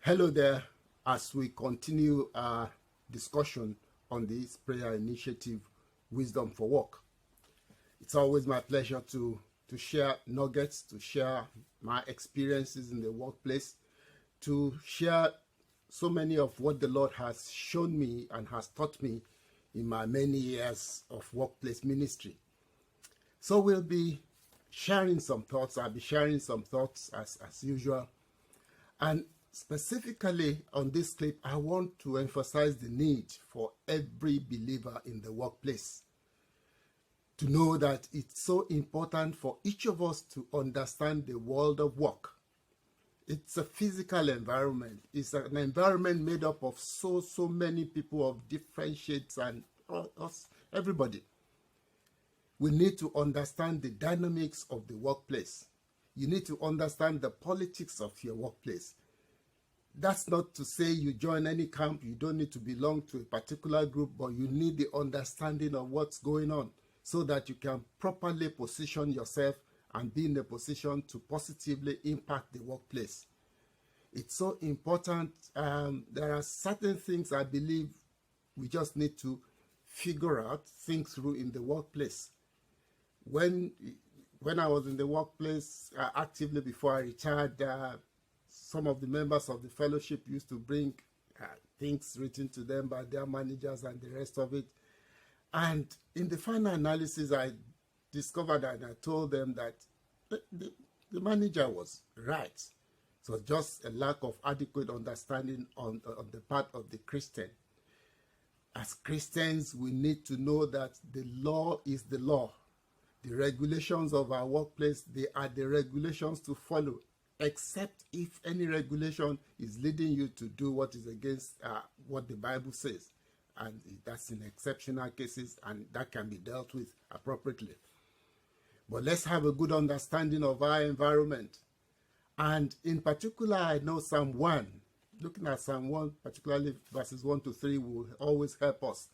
Hello there, as we continue our discussion on this prayer initiative, Wisdom for Work. It's always my pleasure to share nuggets, to share my experiences in the workplace, to share so many of what the Lord has shown me and has taught me in my many years of workplace ministry. So we'll be sharing some thoughts. I'll be sharing some thoughts as usual. And specifically on this clip, I want to emphasize the need for every believer in the workplace to know that it's so important for each of us to understand the world of work. It's a physical environment. It's an environment made up of so many people of different shades and us, everybody. We need to understand the dynamics of the workplace. You need to understand the politics of your workplace. That's not to say you join any camp, you don't need to belong to a particular group, but you need the understanding of what's going on so that you can properly position yourself and be in a position to positively impact the workplace. It's so important. There are certain things I believe we just need to figure out, think through in the workplace. When I was in the workplace actively before I retired, some of the members of the fellowship used to bring things written to them by their managers and the rest of it. And in the final analysis, I discovered and I told them that the manager was right. So just a lack of adequate understanding on the part of the Christian. As Christians, we need to know that the law is the law. The regulations of our workplace, they are the regulations to follow, except if any regulation is leading you to do what is against what the Bible says. And that's in exceptional cases, and that can be dealt with appropriately. But let's have a good understanding of our environment. And in particular, I know Psalm 1, looking at Psalm 1, particularly verses 1 to 3, will always help us.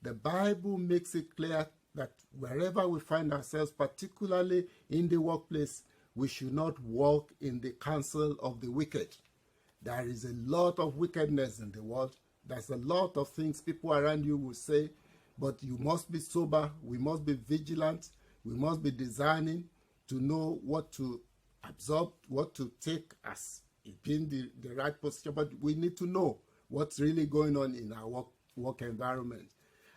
The Bible makes it clear that wherever we find ourselves, particularly in the workplace, we should not walk in the counsel of the wicked. There is a lot of wickedness in the world. There's a lot of things people around you will say, but you must be sober. We must be vigilant. We must be discerning to know what to absorb, what to take as being the right position. But we need to know what's really going on in our work environment.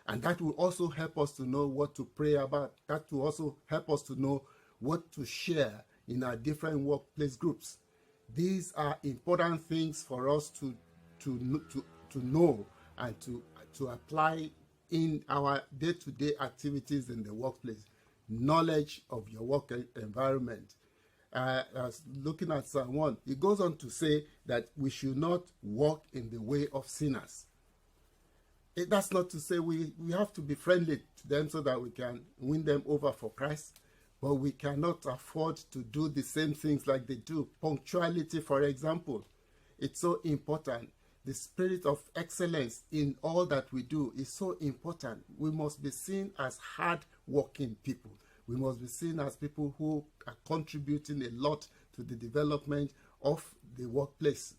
And that will also help us to know what to pray about. That will also help us to know what to share in our different workplace groups. These are important things for us to know and to apply in our day-to-day activities in the workplace. Knowledge of your work environment. Looking at Psalm 1, it goes on to say that we should not walk in the way of sinners. That's not to say we have to be friendly to them so that we can win them over for Christ. But we cannot afford to do the same things like they do. Punctuality, for example, it's so important. The spirit of excellence in all that we do is so important. We must be seen as hard-working people. We must be seen as people who are contributing a lot to the development of the workplace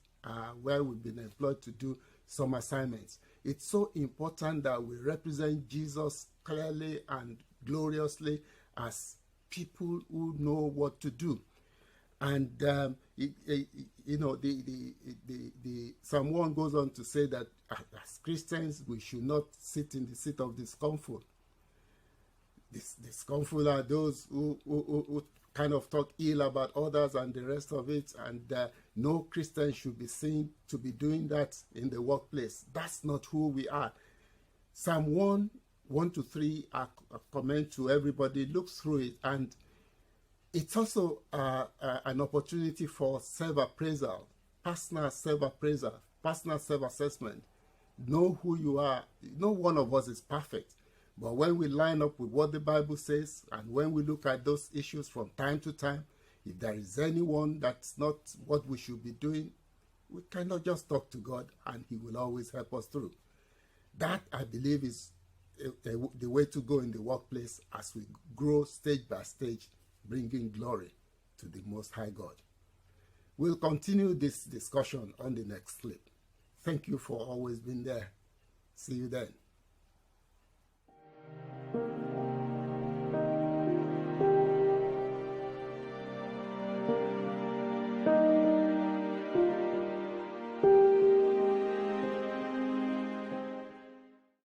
where we've been employed to do some assignments. It's so important that we represent Jesus clearly and gloriously as people who know what to do. And the Psalm 1 goes on to say that as Christians we should not sit in the seat of discomfort. Discomfort are those who kind of talk ill about others and the rest of it, and no Christian should be seen to be doing that in the workplace. That's not who we are. Psalm 1 to 3, I comment to everybody, look through it, and it's also an opportunity for self-appraisal, personal self-appraisal, personal self-assessment. Know who you are. No one of us is perfect. But when we line up with what the Bible says, and when we look at those issues from time to time, if there is anyone that's not what we should be doing, we cannot just talk to God and He will always help us through. That, I believe, is the way to go in the workplace as we grow stage by stage, bringing glory to the Most High God. We'll continue this discussion on the next clip. Thank you for always being there. See you then.